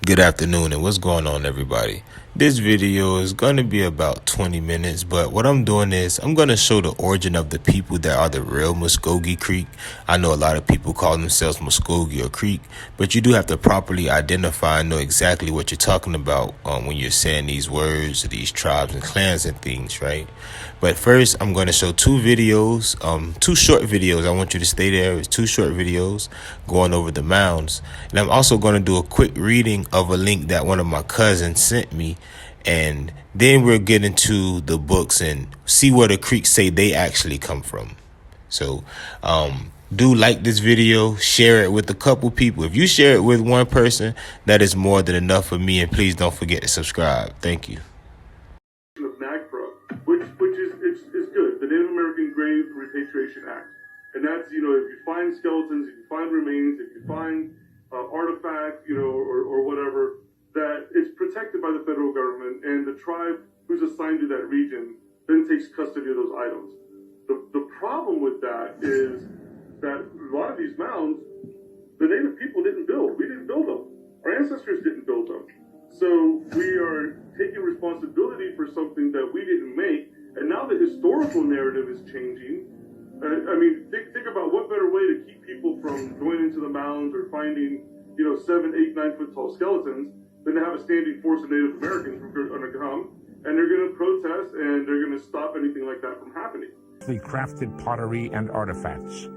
Good afternoon, and what's going on, everybody? This video is going to be about 20 minutes, but what I'm doing is I'm going to show the origin of the people that are the real Muskogee Creek. I know a lot of people call themselves Muskogee or Creek, but you do have to properly identify and know exactly what you're talking about when you're saying these words, these tribes and clans and things, right? But first, I'm going to show two videos, two short videos. I want you to stay there. It's two short videos going over the mounds. And I'm also going to do a quick reading of a link that one of my cousins sent me. And then we'll get into the books and see where the Creeks say they actually come from. So do like this video, share it with a couple people. If you share it with one person, that is more than enough for me. And please don't forget to subscribe. Thank you. Which is good. The Native American Grave Repatriation Act. And that's, if you find skeletons, if you find remains, if you find artifacts, or whatever, that it's protected by the federal government, and the tribe who's assigned to that region then takes custody of those items. The problem with that is that a lot of these mounds, the Native people didn't build. We didn't build them. Our ancestors didn't build them. So we are taking responsibility for something that we didn't make, and now the historical narrative is changing. Think about what better way to keep people from going into the mounds or finding, 7, 8, 9 foot tall skeletons than to have a standing force of Native Americans who are going to come and they're going to protest and they're going to stop anything like that from happening. The crafted pottery and artifacts.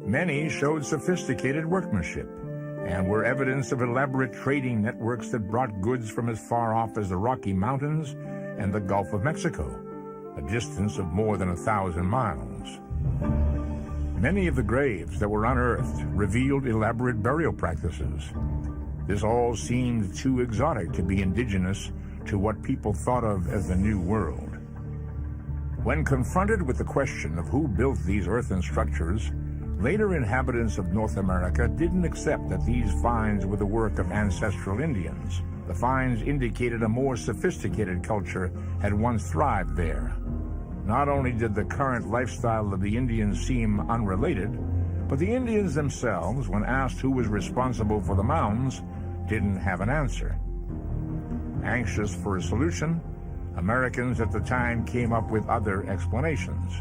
Many showed sophisticated workmanship and were evidence of elaborate trading networks that brought goods from as far off as the Rocky Mountains and the Gulf of Mexico, a distance of more than 1,000 miles. Many of the graves that were unearthed revealed elaborate burial practices. This all seemed too exotic to be indigenous to what people thought of as the New World. When confronted with the question of who built these earthen structures, later inhabitants of North America didn't accept that these finds were the work of ancestral Indians. The finds indicated a more sophisticated culture had once thrived there. Not only did the current lifestyle of the Indians seem unrelated, but the Indians themselves, when asked who was responsible for the mounds, didn't have an answer. Anxious for a solution, Americans at the time came up with other explanations.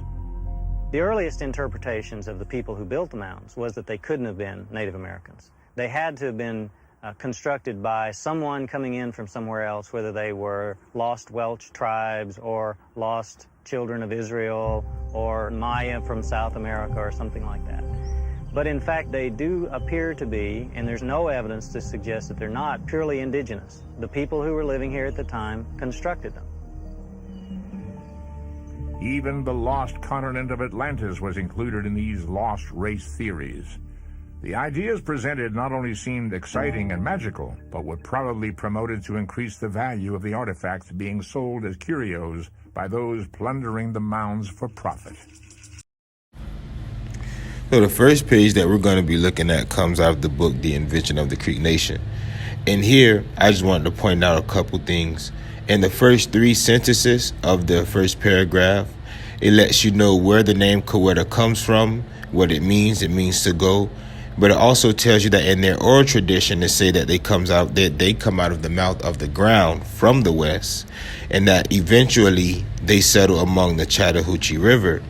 The earliest interpretations of the people who built the mounds was that they couldn't have been Native Americans. They had to have been constructed by someone coming in from somewhere else, whether they were lost Welsh tribes or lost children of Israel or Maya from South America or something like that. But in fact, they do appear to be, and there's no evidence to suggest that they're not, purely indigenous. The people who were living here at the time constructed them. Even the lost continent of Atlantis was included in these lost race theories. The ideas presented not only seemed exciting and magical, but were probably promoted to increase the value of the artifacts being sold as curios by those plundering the mounds for profit. So the first page that we're going to be looking at comes out of the book, The Invention of the Creek Nation. And here, I just wanted to point out a couple things. In the first 3 sentences of the first paragraph, it lets you know where the name Guale comes from, what it means to go. But it also tells you that in their oral tradition, they say that they come out of the mouth of the ground from the west, and that eventually they settle among the Chattahoochee River.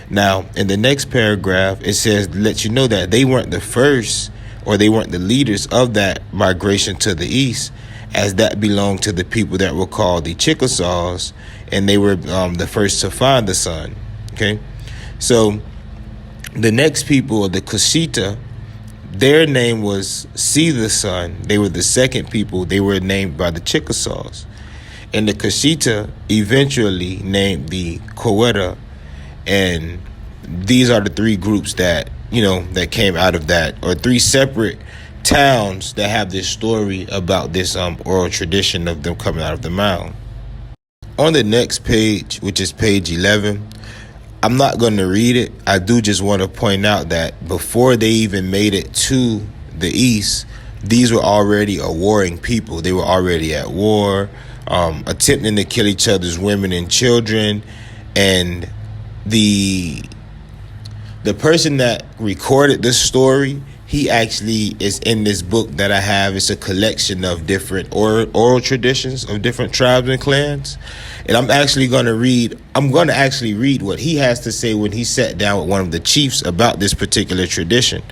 Now, in the next paragraph, it lets you know that they weren't the first, or they weren't the leaders of that migration to the east, as that belonged to the people that were called the Chickasaws, and they were the first to find the sun. Okay, so the next people, the Cashita, their name was See the Sun. They were the second people. They were named by the Chickasaws. And the Cashita eventually named the Guale. And these are the 3 groups that, that came out of that, or 3 separate towns that have this story about this oral tradition of them coming out of the mound. On the next page, which is page 11, I'm not going to read it. I do just want to point out that before they even made it to the east, these were already a warring people. They were already at war, attempting to kill each other's women and children. And the person that recorded this story he actually is in this book that I have. It's a collection of different oral traditions of different tribes and clans. And I'm going to actually read what he has to say when he sat down with one of the chiefs about this particular tradition.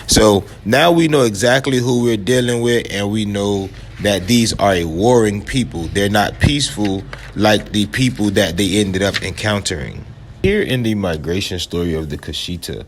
So now we know exactly who we're dealing with, and we know that these are a warring people. They're not peaceful like the people that they ended up encountering. Here in the migration story of the Kushita,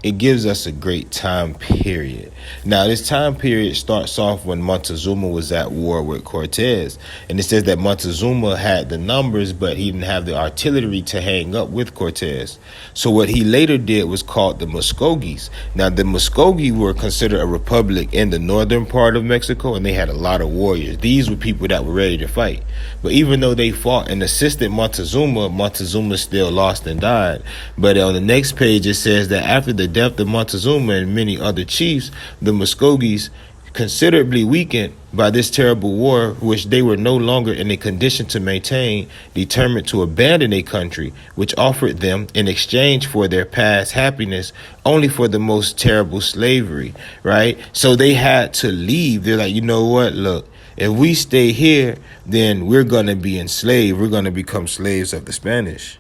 it gives us a great time period. Now, this time period starts off when Montezuma was at war with Cortez. And it says that Montezuma had the numbers, but he didn't have the artillery to hang up with Cortez. So what he later did was called the Muskogees. Now, the Muskogee were considered a republic in the northern part of Mexico, and they had a lot of warriors. These were people that were ready to fight. But even though they fought and assisted Montezuma, Montezuma still lost and died. But on the next page, it says that after the death of Montezuma and many other chiefs, the Muskogees, considerably weakened by this terrible war, which they were no longer in a condition to maintain, determined to abandon a country which offered them, in exchange for their past happiness, only for the most terrible slavery, right? So they had to leave. They're like, you know what, look, if we stay here, then we're going to be enslaved. We're going to become slaves of the Spanish.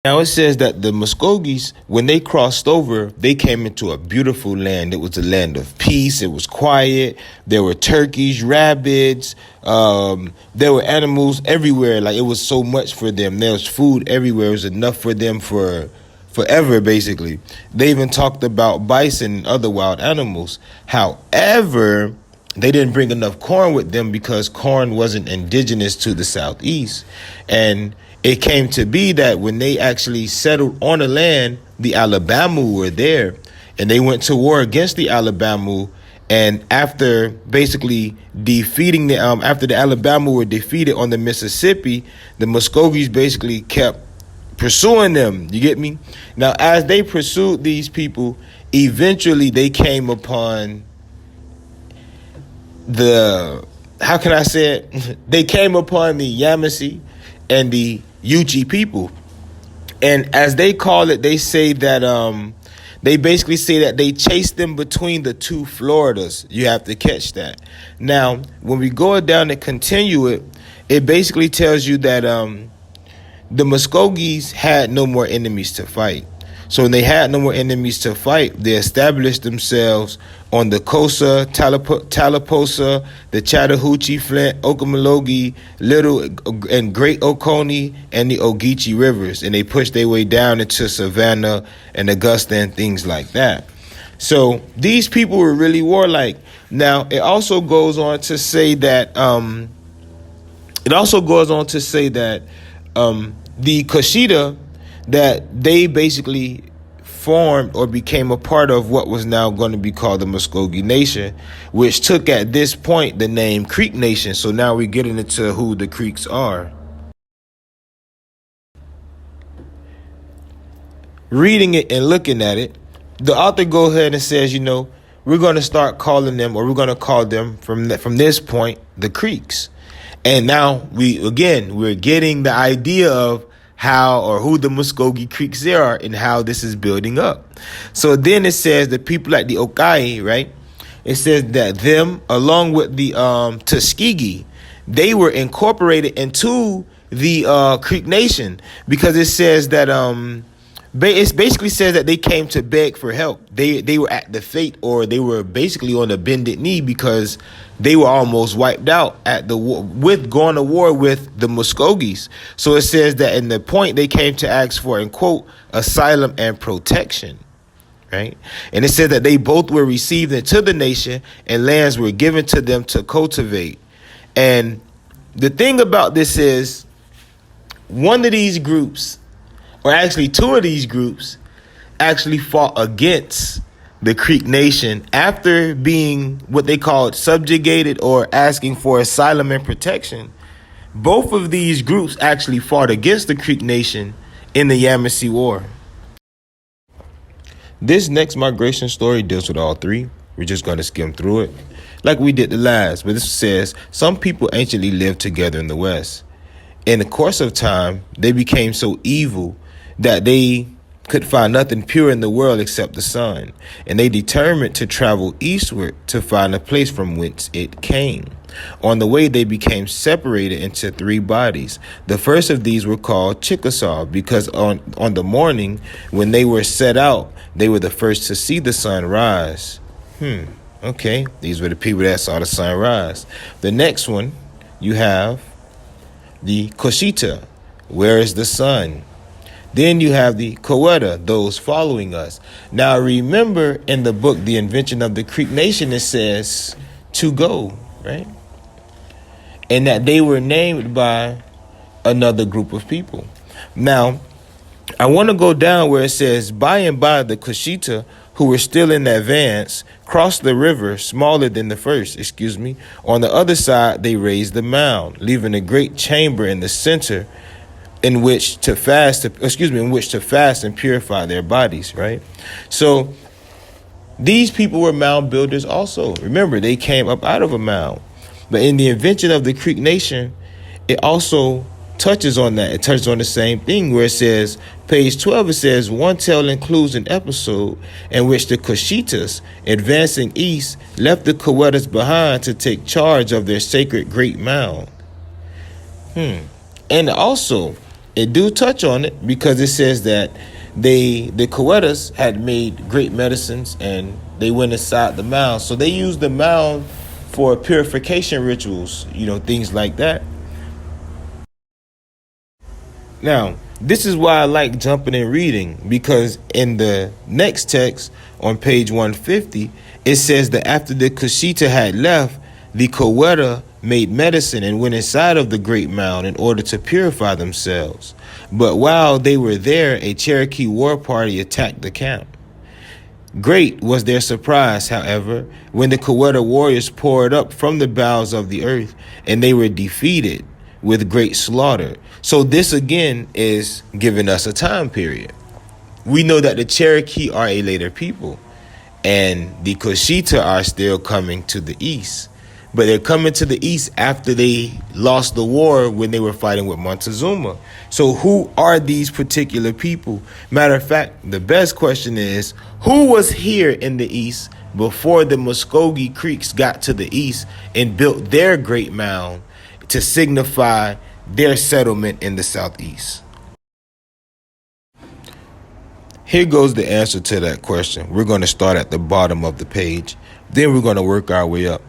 Now it says that the Muskogees, when they crossed over, they came into a beautiful land. It was a land of peace. It was quiet. There were turkeys, rabbits. There were animals everywhere. Like, it was so much for them. There was food everywhere. It was enough for them for forever, basically. They even talked about bison and other wild animals. However, they didn't bring enough corn with them because corn wasn't indigenous to the Southeast. And it came to be that when they actually settled on the land, the Alabama were there, and they went to war against the Alabama. And after basically defeating after the Alabama were defeated on the Mississippi, the Muskogees basically kept pursuing them. You get me? Now, as they pursued these people, eventually they came upon how can I say it? They came upon the Yamasee and the Yuchi people. And as they call it, they say that they basically say that they chased them between the two Floridas. You have to catch that. Now, when we go down and continue it, it basically tells you that the Muskogees had no more enemies to fight. So when they had no more enemies to fight, they established themselves on the Cosa, Talaposa, the Chattahoochee, Flint, Ocmulgee, Little and Great Oconee, and the Ogeechee rivers. And they pushed their way down into Savannah and Augusta and things like that. So these people were really warlike. Now, it also goes on to say that the Kushita, that they basically formed or became a part of what was now going to be called the Muskogee Nation, which took at this point the name Creek Nation. So now we're getting into who the Creeks are. Reading it and looking at it, the author goes ahead and says, we're going to start calling them, or we're going to call them from this point, the Creeks. And now we're getting the idea of how or who the Muskogee Creeks are and how this is building up. So then it says the people like the Okai, right? It says that them, along with the Tuskegee, they were incorporated into the Creek Nation, because it says that it basically says that they came to beg for help. They were at the fate, or they were basically on a bended knee, because they were almost wiped out at the war, with going to war with the Muskogees. So it says that in the point they came to ask for, and quote, asylum and protection, right? And it said that they both were received into the nation, and lands were given to them to cultivate. And the thing about this is, one of these groups, or actually two of these groups, actually fought against the Creek Nation after being what they called subjugated or asking for asylum and protection. Both of these groups actually fought against the Creek Nation in the Yamasee War. This next migration story deals with all three. We're just going to skim through it like we did the last. But this says, some people anciently lived together in the West. In the course of time, they became so evil that they could find nothing pure in the world except the sun, and they determined to travel eastward to find a place from whence it came. On the way, they became separated into three bodies. The first of these were called Chickasaw because on the morning when they were set out, they were the first to see the sun rise. Okay, these were the people that saw the sun rise. The next one, you have the Coshita, where is the sun? Then you have the Coweta, those following us. Now remember in the book, The Invention of the Creek Nation, it says to go, right? And that they were named by another group of people. Now, I want to go down where it says, by and by the Coshita, who were still in advance, crossed the river smaller than the first, On the other side, they raised the mound, leaving a great chamber in the center in which to fast and purify their bodies, right? So these people were mound builders also. Remember, they came up out of a mound. But in the invention of the Creek Nation, it also touches on that. It touches on the same thing where it says, page 12, it says, one tale includes an episode in which the Coshitas, advancing east, left the Coetas behind to take charge of their sacred great mound. And also, it do touch on it because it says that the Coetas had made great medicines and they went inside the mound. So they used the mound for purification rituals, things like that. Now, this is why I like jumping and reading, because in the next text on page 150, it says that after the Coshita had left, the Coweta made medicine and went inside of the great mound in order to purify themselves. But while they were there, a Cherokee war party attacked the camp. Great was their surprise, however, when the Coweta warriors poured up from the bowels of the earth, and they were defeated with great slaughter. So this again is giving us a time period. We know that the Cherokee are a later people, and the Coshita are still coming to the east. But they're coming to the east after they lost the war when they were fighting with Montezuma. So who are these particular people? Matter of fact, the best question is, who was here in the east before the Muskogee Creeks got to the east and built their great mound to signify their settlement in the southeast? Here goes the answer to that question. We're going to start at the bottom of the page. Then we're going to work our way up.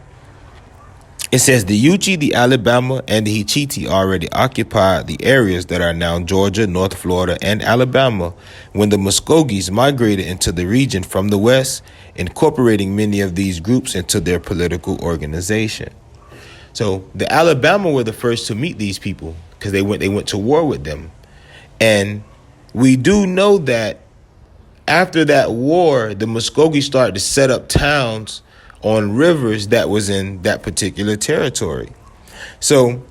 It says the Yuchi, the Alabama, and the Hichiti already occupied the areas that are now Georgia, North Florida, and Alabama when the Muskogees migrated into the region from the west, incorporating many of these groups into their political organization. So the Alabama were the first to meet these people because they went to war with them. And we do know that after that war, the Muskogee started to set up towns on rivers that was in that particular territory. So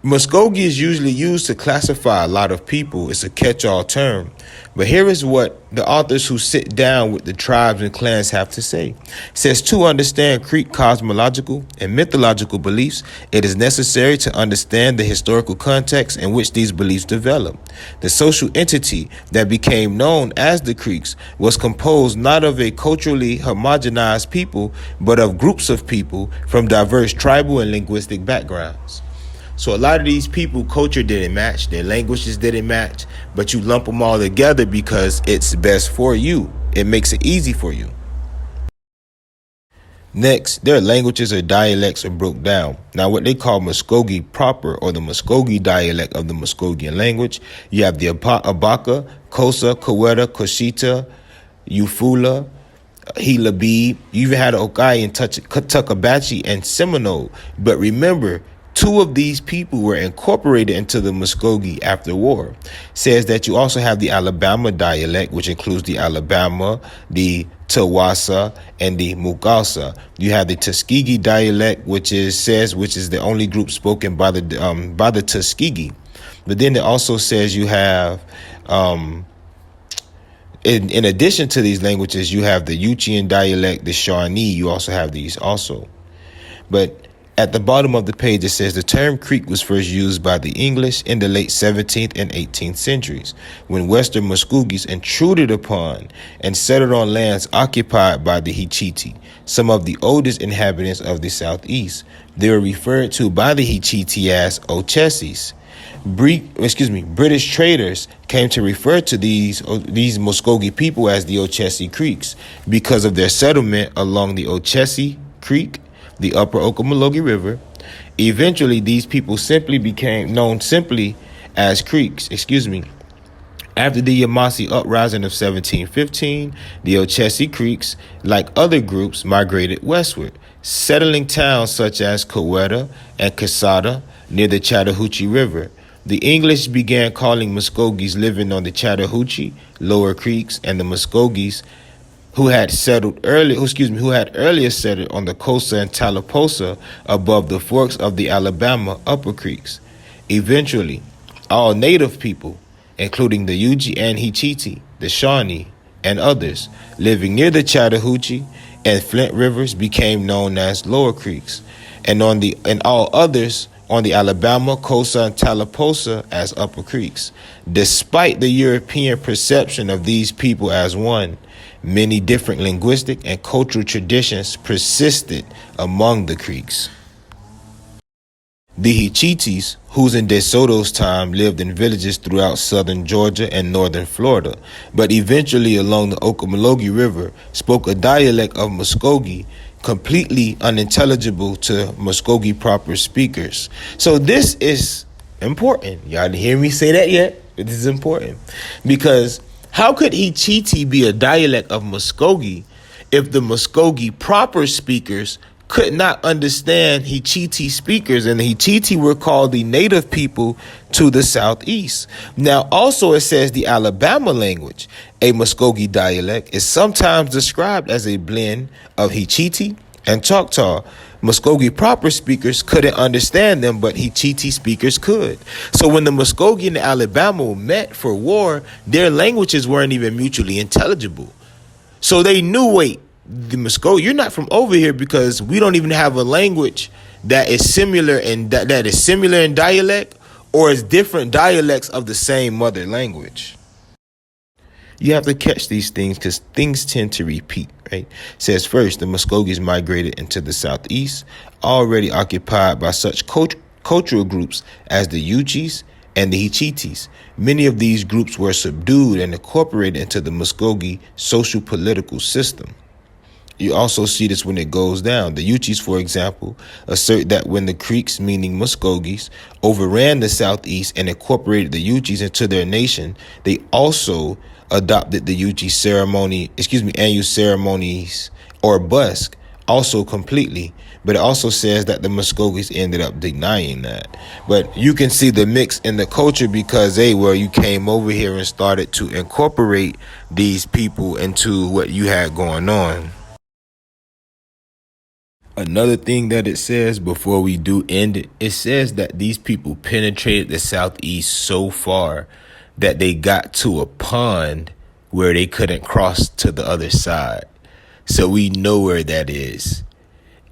Muskogee is usually used to classify a lot of people. It's a catch-all term. But here is what the authors who sit down with the tribes and clans have to say. It says, to understand Creek cosmological and mythological beliefs, it is necessary to understand the historical context in which these beliefs developed. The social entity that became known as the Creeks was composed not of a culturally homogenized people, but of groups of people from diverse tribal and linguistic backgrounds. So a lot of these people, culture didn't match, their languages didn't match, but you lump them all together because it's best for you. It makes it easy for you. Next, their languages or dialects are broke down. Now, what they call Muskogee proper, or the Muskogee dialect of the Muskogean language, you have the Abaka, Kosa, Coweta, Coshita, Ufula, Hilabib. You even had Okai and Tuckabachi and Seminole. But remember, two of these people were incorporated into the Muskogee after war. Says that you also have the Alabama dialect, which includes the Alabama, the Tawasa, and the Mukasa. You have the Tuskegee dialect, which is the only group spoken by the Tuskegee. But then it also says you have, in addition to these languages, you have the Yuchian dialect, the Shawnee. You also have these also. But At the bottom of the page, it says the term Creek was first used by the English in the late 17th and 18th centuries, when Western Muskogees intruded upon and settled on lands occupied by the Hichiti, some of the oldest inhabitants of the Southeast. They were referred to by the Hichiti as Ochesis. British traders came to refer to these Muskogee people as the Ochese Creeks because of their settlement along the Ochese Creek, the upper Ocmulgee River. Eventually, these people simply became known simply as Creeks. After the Yamasee uprising of 1715, the Ochese Creeks, like other groups, migrated westward, settling towns such as Coweta and Casada near the Chattahoochee River. The English began calling Muskogees living on the Chattahoochee, Lower Creeks, and the Muskogees who had earlier settled on the Cosa and Tallapoosa above the forks of the Alabama Upper Creeks. Eventually, all native people, including the Yuji and Hichiti, the Shawnee, and others living near the Chattahoochee and Flint rivers became known as Lower Creeks, and all others on the Alabama, Cosa, and Tallapoosa as Upper Creeks. Despite the European perception of these people as one, many different linguistic and cultural traditions persisted among the Creeks. The Hichitis, whose in De Soto's time lived in villages throughout southern Georgia and northern Florida, but eventually along the Ocmulgee River, spoke a dialect of Muskogee completely unintelligible to Muskogee proper speakers. So this is important. Y'all didn't hear me say that yet, but this is important. Because how could Hichiti be a dialect of Muskogee if the Muskogee proper speakers could not understand Hichiti speakers, and the Hichiti were called the native people to the southeast? Now, also it says the Alabama language, a Muskogee dialect, is sometimes described as a blend of Hichiti and Choctaw. Muskogee proper speakers couldn't understand them, but Hichiti speakers could. So when the Muskogee and the Alabama met for war, their languages weren't even mutually intelligible. So they knew, wait, the Muskogee, you're not from over here because we don't even have a language that is similar in that is similar in dialect, or is different dialects of the same mother language. You have to catch these things because things tend to repeat, right? It says first, the Muskogees migrated into the southeast, already occupied by such cultural groups as the Uchis and the Hichitis. Many of these groups were subdued and incorporated into the Muskogee social political system. You also see this when it goes down. The Uchis, for example, assert that when the Creeks, meaning Muskogees, overran the southeast and incorporated the Uchis into their nation, they also adopted the Uchi annual ceremonies or busk, also completely. But it also says that the Muskogees ended up denying that. But you can see the mix in the culture because you came over here and started to incorporate these people into what you had going on. Another thing that it says before we do end it, it says that these people penetrated the southeast so far that they got to a pond where they couldn't cross to the other side. So we know where that is.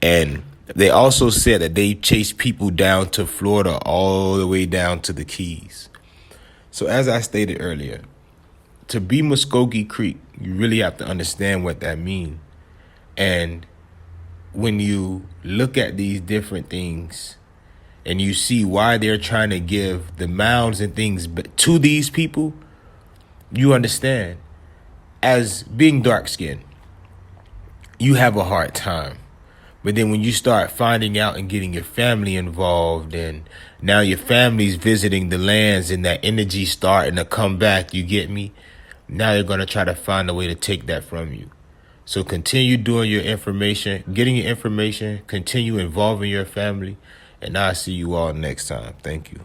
And they also said that they chased people down to Florida all the way down to the Keys. So as I stated earlier, to be Muskogee Creek, you really have to understand what that means. And when you look at these different things and you see why they're trying to give the mounds and things to these people, you understand. As being dark-skinned, you have a hard time. But then when you start finding out and getting your family involved, and now your family's visiting the lands and that energy starting to come back, you get me? Now they're going to try to find a way to take that from you. So continue doing your information, getting your information, continue involving your family, and I'll see you all next time. Thank you.